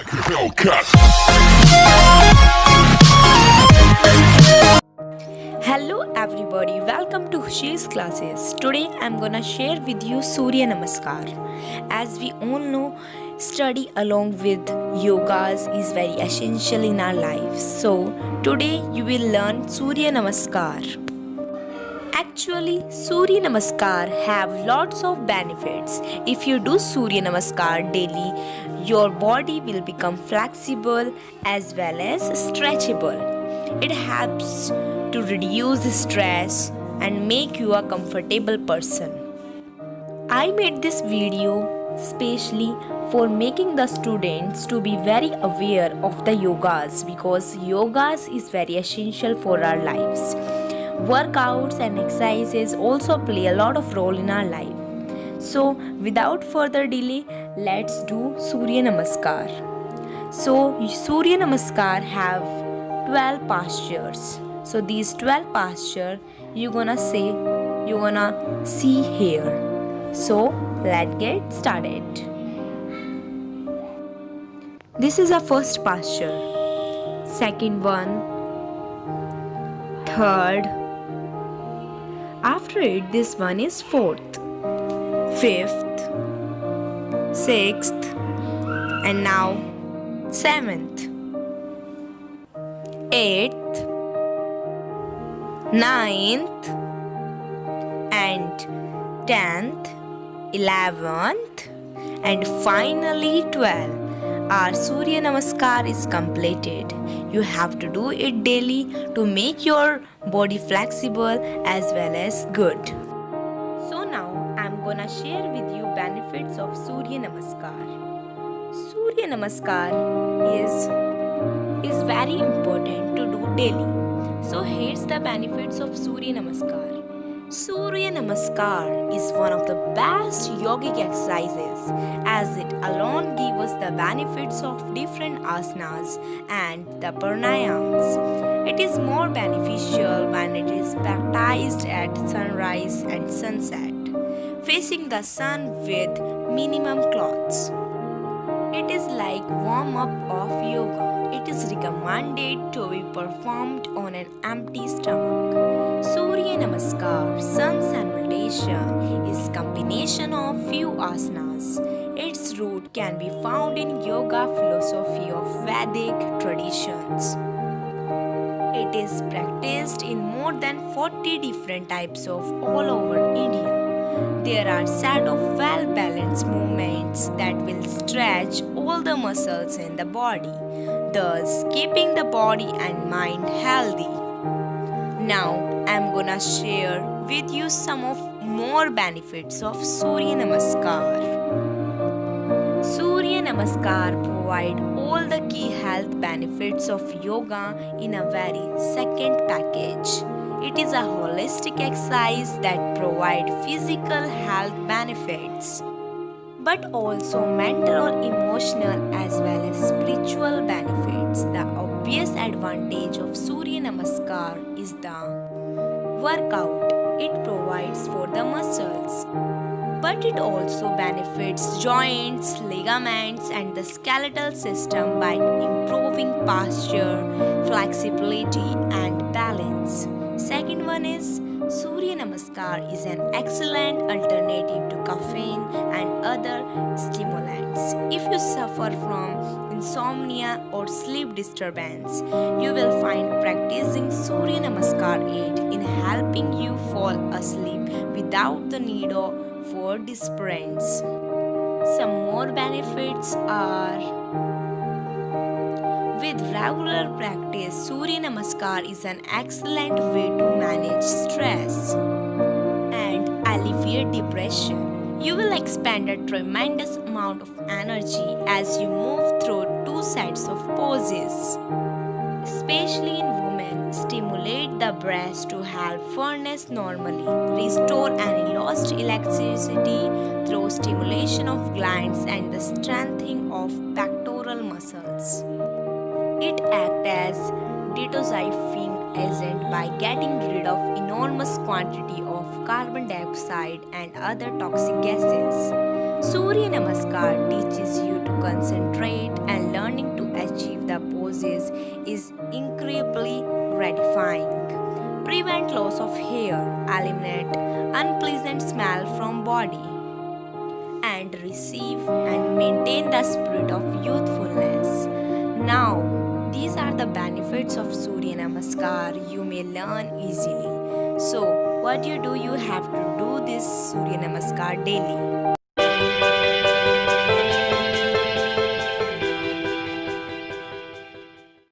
like a Hellcat. Hello everybody, welcome to Hushi's classes. Today I'm gonna share with you Suryanamaskar. As we all know, study along with yogas is very essential in our lives. So today you will learn Suryanamaskar. Actually, Surya Namaskar have lots of benefits. If you do Surya Namaskar daily, your body will become flexible as well as stretchable. It helps to reduce stress and make you a comfortable person. I made this video specially for making the students to be very aware of the yogas because yogas is very essential for our lives. Workouts and exercises also play a lot of role in our life. So without further delay, let's do Surya Namaskar. So Surya Namaskar have 12 postures. So these 12 postures you're gonna see here. So let's get started. This is our first posture. Second one. Third. After it, this one is fourth, fifth, sixth, and now seventh, eighth, ninth, and 10th, 11th, and finally 12th. Our Surya Namaskar is completed. You have to do it daily to make your body flexible as well as good. So now I'm gonna share with you benefits of Surya Namaskar. Surya Namaskar is very important to do daily. So here's the benefits of Surya Namaskar. Surya Namaskar is one of the best yogic exercises as it alone gives us the benefits of different asanas and the pranayams. It is more beneficial when it is practiced at sunrise and sunset, facing the sun with minimum clothes. It is like warm-up of yoga. It is recommended to be performed on an empty stomach. Surya Namaskar, sun salutation, is combination of few asanas. Its root can be found in yoga philosophy of Vedic traditions. It is practiced in more than 40 different types of all over India. There are set of well-balanced movements that will stretch all the muscles in the body, thus keeping the body and mind healthy. Now I'm gonna share with you some of more benefits of Surya Namaskar. Surya Namaskar provide all the key health benefits of yoga in a very second package. It is a holistic exercise that provides physical health benefits, but also mental or emotional as well as spiritual benefits. The obvious advantage of Surya Namaskar is the workout it provides for the muscles, but it also benefits joints, ligaments, and the skeletal system by improving posture, flexibility, and balance. Second one is Surya Namaskar is an excellent alternative to caffeine and other stimulants. If you suffer from insomnia or sleep disturbance, you will find practicing Surya Namaskar aid in helping you fall asleep without the need for disturbance. Some more benefits are: with regular practice, Surya Namaskar is an excellent way to manage stress and alleviate depression. You will expend a tremendous amount of energy as you move through two sets of poses. Especially in women, stimulate the breast to help furnace normally, restore any lost elasticity through stimulation of glands and the strengthening of pectoral muscles. It acts as detoxifying agent by getting rid of enormous quantity of carbon dioxide and other toxic gases. Surya Namaskar teaches you to concentrate and learn prevent loss of hair, eliminate unpleasant smell from body, and receive and maintain the spirit of youthfulness. Now, these are the benefits of Surya Namaskar you may learn easily. So, what you do, you have to do this Surya Namaskar daily.